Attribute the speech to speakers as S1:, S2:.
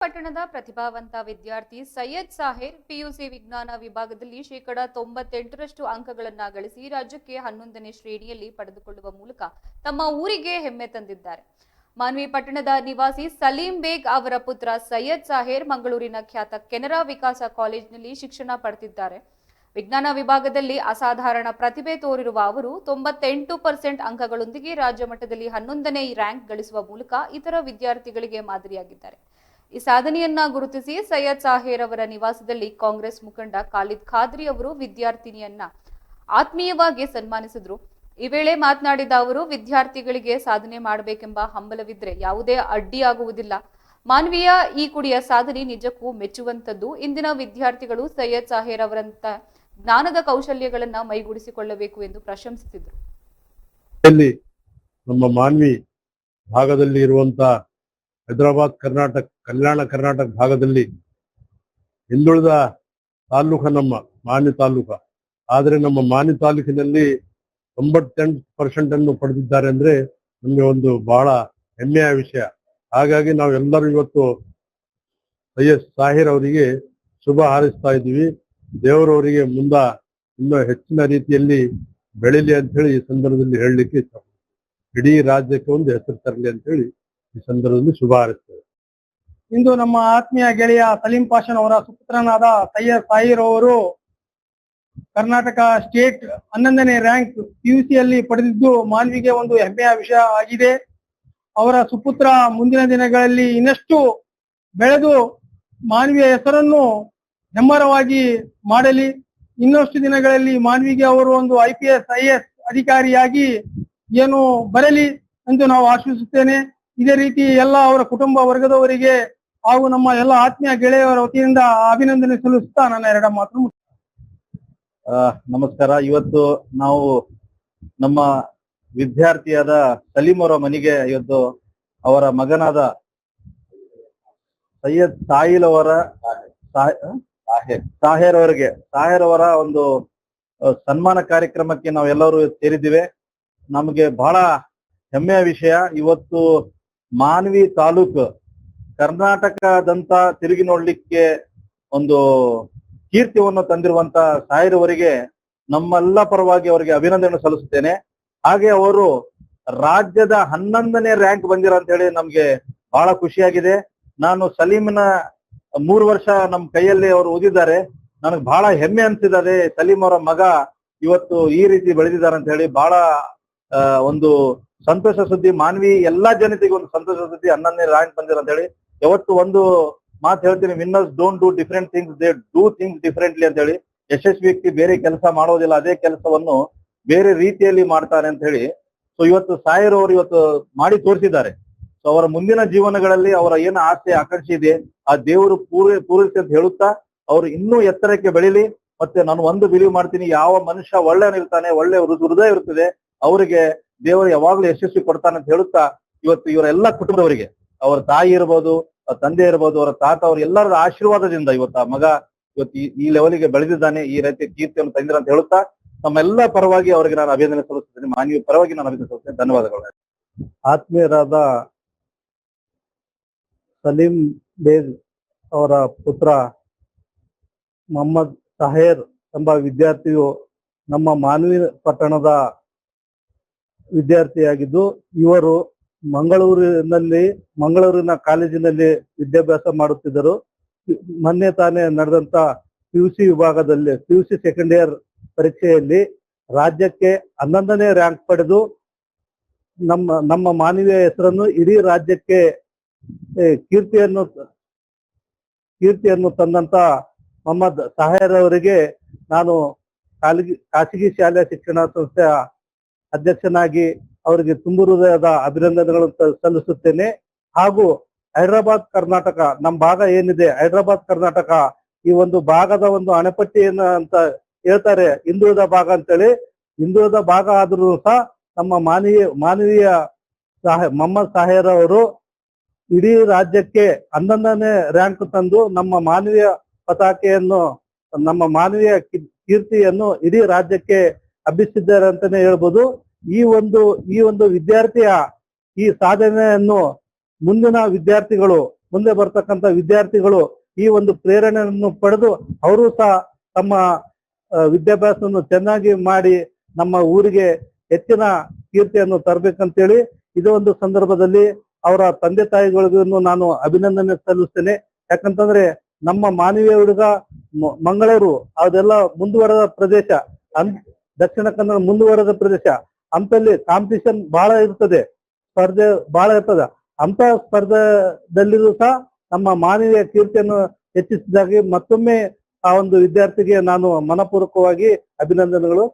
S1: ಪಟ್ಟಣದ ಪ್ರತಿಭಾವಂತ ವಿದ್ಯಾರ್ಥಿ ಸೈಯದ್ ಸಾಹೇರ್ ಪಿಯುಸಿ ವಿಜ್ಞಾನ ವಿಭಾಗದಲ್ಲಿ ಶೇಕಡಾ 98ರಷ್ಟು ಅಂಕಗಳನ್ನು ಗಳಿಸಿ ರಾಜ್ಯಕ್ಕೆ 11ನೇ ಶ್ರೇಣಿಯಲ್ಲಿ ಪಡೆದುಕೊಳ್ಳುವ ಮೂಲಕ ತಮ್ಮ ಊರಿಗೆ ಹೆಮ್ಮೆ ತಂದಿದ್ದಾರೆ. ಮಾನ್ವಿ ಪಟ್ಟಣದ ನಿವಾಸಿ ಸಲೀಂ ಬೇಗ್ ಅವರ ಪುತ್ರ ಸೈಯದ್ ಸಾಹೇರ್ ಮಂಗಳೂರಿನ ಖ್ಯಾತ ಕೆನರಾ ವಿಕಾಸ ಕಾಲೇಜಿನಲ್ಲಿ ಶಿಕ್ಷಣ ಪಡೆದಿದ್ದಾರೆ. ವಿಜ್ಞಾನ ವಿಭಾಗದಲ್ಲಿ ಅಸಾಧಾರಣ ಪ್ರತಿಭೆ ತೋರಿರುವ ಅವರು 98% ಅಂಕಗಳೊಂದಿಗೆ ರಾಜ್ಯ ಮಟ್ಟದಲ್ಲಿ 11ನೇ ರ್ಯಾಂಕ್ ಗಳಿಸುವ ಮೂಲಕ ಇತರ ವಿದ್ಯಾರ್ಥಿಗಳಿಗೆ ಮಾದರಿಯಾಗಿದ್ದಾರೆ. ಈ ಸಾಧನೆಯನ್ನ ಗುರುತಿಸಿ ಸೈಯದ್ ಸಾಹೇರ್ ಅವರ ನಿವಾಸದಲ್ಲಿ ಕಾಂಗ್ರೆಸ್ ಮುಖಂಡ ಖಾಲಿದ್ ಖಾದ್ರಿ ಅವರು ವಿದ್ಯಾರ್ಥಿನಿಯನ್ನ ಆತ್ಮೀಯವಾಗಿ ಸನ್ಮಾನಿಸಿದ್ರು. ಈ ವೇಳೆ ಮಾತನಾಡಿದ ಅವರು, ವಿದ್ಯಾರ್ಥಿಗಳಿಗೆ ಸಾಧನೆ ಮಾಡಬೇಕೆಂಬ ಹಂಬಲವಿದ್ರೆ ಯಾವುದೇ ಅಡ್ಡಿಯಾಗುವುದಿಲ್ಲ. ಮಾನವೀಯ ಈ ಕುಡಿಯ ಸಾಧನೆ ನಿಜಕ್ಕೂ ಮೆಚ್ಚುವಂತದ್ದು. ಇಂದಿನ ವಿದ್ಯಾರ್ಥಿಗಳು ಸೈಯದ್ ಸಾಹೇರ್ ಅವರಂತ ಜ್ಞಾನದ ಕೌಶಲ್ಯಗಳನ್ನ ಮೈಗೂಡಿಸಿಕೊಳ್ಳಬೇಕು ಎಂದು ಪ್ರಶಂಸಿಸಿದರು.
S2: ನಮ್ಮ ಮಾನ್ವಿ ಭಾಗದಲ್ಲಿ ಇರುವಂತಹ ಹೈದರಾಬಾದ್ ಕರ್ನಾಟಕ ಕಲ್ಯಾಣ ಕರ್ನಾಟಕ ಭಾಗದಲ್ಲಿ ಹಿಂದುಳಿದ ತಾಲೂಕು ನಮ್ಮ ಮಾನ್ವಿ ತಾಲೂಕು. ಆದರೆ ನಮ್ಮ ಮಾನ್ವಿ ತಾಲೂಕಿನಲ್ಲಿ 98% ಅನ್ನು ಪಡೆದಿದ್ದಾರೆ ಅಂದ್ರೆ ನಮಗೆ ಒಂದು ಬಹಳ ಹೆಮ್ಮೆಯ ವಿಷಯ. ಹಾಗಾಗಿ ನಾವೆಲ್ಲರೂ ಇವತ್ತು ಸೈಯದ್ ಸಾಹೇರ್ ಅವರಿಗೆ ಶುಭ ಹಾರೈಸ್ತಾ ಇದ್ದೀವಿ. ದೇವರವರಿಗೆ ಇನ್ನೂ ಹೆಚ್ಚಿನ ರೀತಿಯಲ್ಲಿ ಬೆಳೀಲಿ ಅಂತ ಹೇಳಿ ಈ ಸಂದರ್ಭದಲ್ಲಿ ಹೇಳಲಿಕ್ಕೆ ಇಷ್ಟಪಡ್ತೀನಿ. ಇಡೀ ರಾಜ್ಯಕ್ಕೆ ಒಂದು ಹೆಸರು ತರಲಿ ಅಂತ ಹೇಳಿ ಈ ಸಂದರ್ಭದಲ್ಲಿ ಶುಭ ಹಾರೈಸ್ತೇವೆ.
S3: ಇಂದು ನಮ್ಮ ಆತ್ಮೀಯ ಗೆಳೆಯ ಸಲೀಂ ಪಾಷನ್ ಅವರ ಸುಪುತ್ರನಾದ ಸೈಯದ್ ಸಾಹೇರ್ ಅವರು ಕರ್ನಾಟಕ ಸ್ಟೇಟ್ 11ನೇ ರ್ಯಾಂಕ್ ಪಿಯುಸಿಯಲ್ಲಿ ಪಡೆದಿದ್ದು ಮಾನ್ವಿಗೆ ಒಂದು ಹೆಮ್ಮೆಯ ವಿಷಯ ಆಗಿದೆ. ಅವರ ಸುಪುತ್ರ ಮುಂದಿನ ದಿನಗಳಲ್ಲಿ ಇನ್ನಷ್ಟು ಬೆಳೆದು ಮಾನ್ವಿಯ ಹೆಸರನ್ನು ಹೆಮ್ಮರವಾಗಿ ಮಾಡಲಿ. ಇನ್ನಷ್ಟು ದಿನಗಳಲ್ಲಿ ಮಾನ್ವಿಗೆ ಅವರು ಒಂದು IPS IAS ಅಧಿಕಾರಿಯಾಗಿ ಏನು ಬರಲಿ ಎಂದು ನಾವು ಆಶಿಸುತ್ತೇನೆ. ಇದೇ ರೀತಿ ಎಲ್ಲ ಅವರ ಕುಟುಂಬ ವರ್ಗದವರಿಗೆ ಹಾಗೂ ನಮ್ಮ ಎಲ್ಲ ಆತ್ಮೀಯ ಗೆಳೆಯರ ವತಿಯಿಂದ ಅಭಿನಂದನೆ ಸಲ್ಲಿಸುತ್ತಾ ನನ್ನ 2 ಮಾತು.
S4: ನಮಸ್ಕಾರ. ಇವತ್ತು ನಾವು ನಮ್ಮ ವಿದ್ಯಾರ್ಥಿಯಾದ ಸಲೀಂ ಅವರ ಮನೆಗೆ ಇವತ್ತು ಅವರ ಮಗನಾದ ಸೈಯದ್ ಸಾಹಿಲ್ ಅವರ ಸಾಹೇರ್ ಅವರ ಒಂದು ಸನ್ಮಾನ ಕಾರ್ಯಕ್ರಮಕ್ಕೆ ನಾವೆಲ್ಲರೂ ಸೇರಿದ್ದೇವೆ. ನಮಗೆ ಬಹಳ ಹೆಮ್ಮೆಯ ವಿಷಯ. ಇವತ್ತು ಮಾನ್ವಿ ತಾಲೂಕು ಕರ್ನಾಟಕದಂತ ತಿರುಗಿ ನೋಡ್ಲಿಕ್ಕೆ ಒಂದು ಕೀರ್ತಿಯನ್ನು ತಂದಿರುವಂತ ಸಾಹೇರ್ ಅವರಿಗೆ ನಮ್ಮೆಲ್ಲ ಪರವಾಗಿ ಅವರಿಗೆ ಅಭಿನಂದನೆ ಸಲ್ಲಿಸುತ್ತೇನೆ. ಹಾಗೆ ಅವರು ರಾಜ್ಯದ 11ನೇ ರ್ಯಾಂಕ್ ಬಂದಿರೋ ಅಂತ ಹೇಳಿ ನಮ್ಗೆ ಬಹಳ ಖುಷಿಯಾಗಿದೆ. ನಾನು ಸಲೀಮ್ನ 3 ವರ್ಷ ನಮ್ಮ ಕೈಯಲ್ಲಿ ಅವರು ಓದಿದ್ದಾರೆ. ನನಗೆ ಬಹಳ ಹೆಮ್ಮೆ ಅನ್ಸಿದ್ದಾರೆ. ಸಲೀಂ ಅವರ ಮಗ ಇವತ್ತು ಈ ರೀತಿ ಬೆಳೆದಿದ್ದಾರೆ ಅಂತ ಹೇಳಿ ಬಹಳ ಒಂದು ಸಂತೋಷ ಸುದ್ದಿ. ಮಾನ್ವಿ ಎಲ್ಲಾ ಜನತೆಗೆ ಒಂದು ಸಂತೋಷ ಸುದ್ದಿ. 11ನೇ ರ್ಯಾಂಕ್ ಬಂದಿರ ಅಂತ ಹೇಳಿ. ಯಾವತ್ತು ಒಂದು ಮಾತು ಹೇಳ್ತೀನಿ, winners don't do different things, they do things differently ಅಂತ ಹೇಳಿ. ಯಶಸ್ವಿ ವ್ಯಕ್ತಿ ಬೇರೆ ಕೆಲಸ ಮಾಡೋದಿಲ್ಲ, ಅದೇ ಕೆಲಸವನ್ನು ಬೇರೆ ರೀತಿಯಲ್ಲಿ ಮಾಡ್ತಾರೆ ಅಂತ ಹೇಳಿ. ಸೊ ಇವತ್ತು ಸಾಹೇರ್ ಅವರು ಇವತ್ತು ಮಾಡಿ ತೋರಿಸಿದ್ದಾರೆ. ಸೊ ಅವರ ಮುಂದಿನ ಜೀವನಗಳಲ್ಲಿ ಅವರ ಏನು ಆಸೆ ಆಕಾಂಕ್ಷೆ ಇದೆ ಆ ದೇವರು ಪೂರೈಸಿ ಅಂತ ಹೇಳುತ್ತಾ ಅವರು ಇನ್ನೂ ಎತ್ತರಕ್ಕೆ ಬೆಳೀಲಿ. ಮತ್ತೆ ನಾನು ಒಂದು ಬಿಲೀವ್ ಮಾಡ್ತೀನಿ, ಯಾವ ಮನುಷ್ಯ ಒಳ್ಳೆಯವನಿರ್ತಾನೆ, ಒಳ್ಳೆ ಹೃದಯ ಇರ್ತದೆ, ಅವರಿಗೆ ದೇವರು ಯಾವಾಗ್ಲೂ ಯಶಸ್ವಿ ಕೊಡ್ತಾನೆ ಅಂತ ಹೇಳುತ್ತಾ ಇವತ್ತು ಇವರೆಲ್ಲ ಕುಟುಂಬದವರಿಗೆ, ಅವರ ತಾಯಿ ಇರ್ಬೋದು, ತಂದೆ ಇರ್ಬೋದು, ಅವರ ತಾತ, ಅವ್ರ ಎಲ್ಲರ ಆಶೀರ್ವಾದದಿಂದ ಇವತ್ತು ಆ ಮಗ ಇವತ್ತು ಈ ಲೆವೆಲ್ಗೆ ಬೆಳೆದಿದ್ದಾನೆ, ಈ ರೀತಿ ಕೀರ್ತಿಯನ್ನು ತಂದಿರ ಅಂತ ಹೇಳುತ್ತಾ ನಮ್ಮೆಲ್ಲ ಪರವಾಗಿ ಅವರಿಗೆ ನಾನು ಅಭಿನಂದನೆ ಸಲ್ಲಿಸುತ್ತೇನೆ. ಮಾನ್ಯ ಪರವಾಗಿ ನಾನು ಅಭಿನಂದನೆ ಸಲ್ಲಿಸುತ್ತೇನೆ. ಧನ್ಯವಾದಗಳು.
S2: ಆತ್ಮೀಯರಾದ ಸಲೀಂ ಬೇಗ್ ಅವರ ಪುತ್ರ ಮೊಹಮ್ಮದ್ ಸಾಹೇರ್ ಎಂಬ ವಿದ್ಯಾರ್ಥಿಯು ನಮ್ಮ ಮಾನ್ವಿ ಪಟ್ಟಣದ ವಿದ್ಯಾರ್ಥಿಯಾಗಿದ್ದು ಇವರು ಮಂಗಳೂರಿನ ಕಾಲೇಜಿನಲ್ಲಿ ವಿದ್ಯಾಭ್ಯಾಸ ಮಾಡುತ್ತಿದ್ದರು. ಮೊನ್ನೆ ತಾನೇ ನಡೆದಂತ PUC ವಿಭಾಗದಲ್ಲಿ PUC ಸೆಕೆಂಡ್ ಇಯರ್ ಪರೀಕ್ಷೆಯಲ್ಲಿ ರಾಜ್ಯಕ್ಕೆ 11ನೇ ರ್ಯಾಂಕ್ ಪಡೆದು ನಮ್ಮ ಮಾನವೀಯ ಹೆಸರನ್ನು ಇಡೀ ರಾಜ್ಯಕ್ಕೆ ಕೀರ್ತಿಯನ್ನು ತಂದಂತ ಮೊಹಮ್ಮದ್ ಸಾಹೇರ್ ಅವರಿಗೆ ನಾನು ಖಾಸಗಿ ಶಾಲೆಯ ಶಿಕ್ಷಣ ಸಂಸ್ಥೆಯ ಅಧ್ಯಕ್ಷನಾಗಿ ಅವರಿಗೆ ತುಂಬು ಹೃದಯದ ಅಭಿನಂದನೆಗಳನ್ನು ಸಲ್ಲಿಸುತ್ತೇನೆ. ಹಾಗೂ ಹೈದರಾಬಾದ್ ಕರ್ನಾಟಕ ನಮ್ಮ ಭಾಗ ಏನಿದೆ, ಹೈದರಾಬಾದ್ ಕರ್ನಾಟಕ ಈ ಒಂದು ಭಾಗದ ಒಂದು ಅಣೆಪಟ್ಟಿಯನ್ನ ಅಂತ ಹೇಳ್ತಾರೆ, ಹಿಂದುಳಿದ ಭಾಗ ಅಂತೇಳಿ. ಹಿಂದುಳಿದ ಭಾಗ ಆದ್ರೂ ಸಹ ನಮ್ಮ ಮಾನವೀಯ ಮೊಹಮ್ಮದ್ ಸಾಹೇರ್ ಅವರು ಇಡೀ ರಾಜ್ಯಕ್ಕೆ 11ನೇ ರ್ಯಾಂಕ್ ತಂದು ನಮ್ಮ ಮಾನವೀಯ ಪತಾಕೆಯನ್ನು, ನಮ್ಮ ಮಾನವೀಯ ಕೀರ್ತಿಯನ್ನು ಇಡೀ ರಾಜ್ಯಕ್ಕೆ ಹಬ್ಬಿಸಿದ್ದಾರೆ ಅಂತಾನೆ ಹೇಳ್ಬೋದು. ಈ ಒಂದು ವಿದ್ಯಾರ್ಥಿಯ ಈ ಸಾಧನೆಯನ್ನು ಮುಂದಿನ ವಿದ್ಯಾರ್ಥಿಗಳು ಮುಂದೆ ಬರ್ತಕ್ಕಂಥ ವಿದ್ಯಾರ್ಥಿಗಳು ಈ ಒಂದು ಪ್ರೇರಣೆಯನ್ನು ಪಡೆದು ಅವರು ಸಹ ತಮ್ಮ ವಿದ್ಯಾಭ್ಯಾಸವನ್ನು ಚೆನ್ನಾಗಿ ಮಾಡಿ ನಮ್ಮ ಊರಿಗೆ ಹೆಚ್ಚಿನ ಕೀರ್ತಿಯನ್ನು ತರಬೇಕಂತೇಳಿ ಇದು ಒಂದು ಸಂದರ್ಭದಲ್ಲಿ ಅವರ ತಂದೆ ತಾಯಿಗಳಿಗೂ ನಾನು ಅಭಿನಂದನೆ ಸಲ್ಲಿಸ್ತೇನೆ. ಯಾಕಂತಂದ್ರೆ ನಮ್ಮ ಮಾನವೀಯ ಹುಡುಗ ಮಂಗಳೂರು ಅದೆಲ್ಲ ಮುಂದುವರೆದ ಪ್ರದೇಶ, ದಕ್ಷಿಣ ಕನ್ನಡ ಮುಂದುವರೆದ ಪ್ರದೇಶ, ಅಂತಲ್ಲಿ ಕಾಂಪಿಟಿಷನ್ ಬಹಳ ಇರ್ತದೆ, ಸ್ಪರ್ಧೆ ಬಹಳ ಇರ್ತದೆ. ಅಂತ ಸ್ಪರ್ಧೆದಲ್ಲಿಯೂ ಸಹ ನಮ್ಮ ಮಾನವೀಯ ಕೀರ್ತಿಯನ್ನು ಹೆಚ್ಚಿಸಿದಾಗಿ ಮತ್ತೊಮ್ಮೆ ಆ ಒಂದು ವಿದ್ಯಾರ್ಥಿಗೆ ನಾನು ಮನಪೂರ್ವಕವಾಗಿ ಅಭಿನಂದನೆಗಳು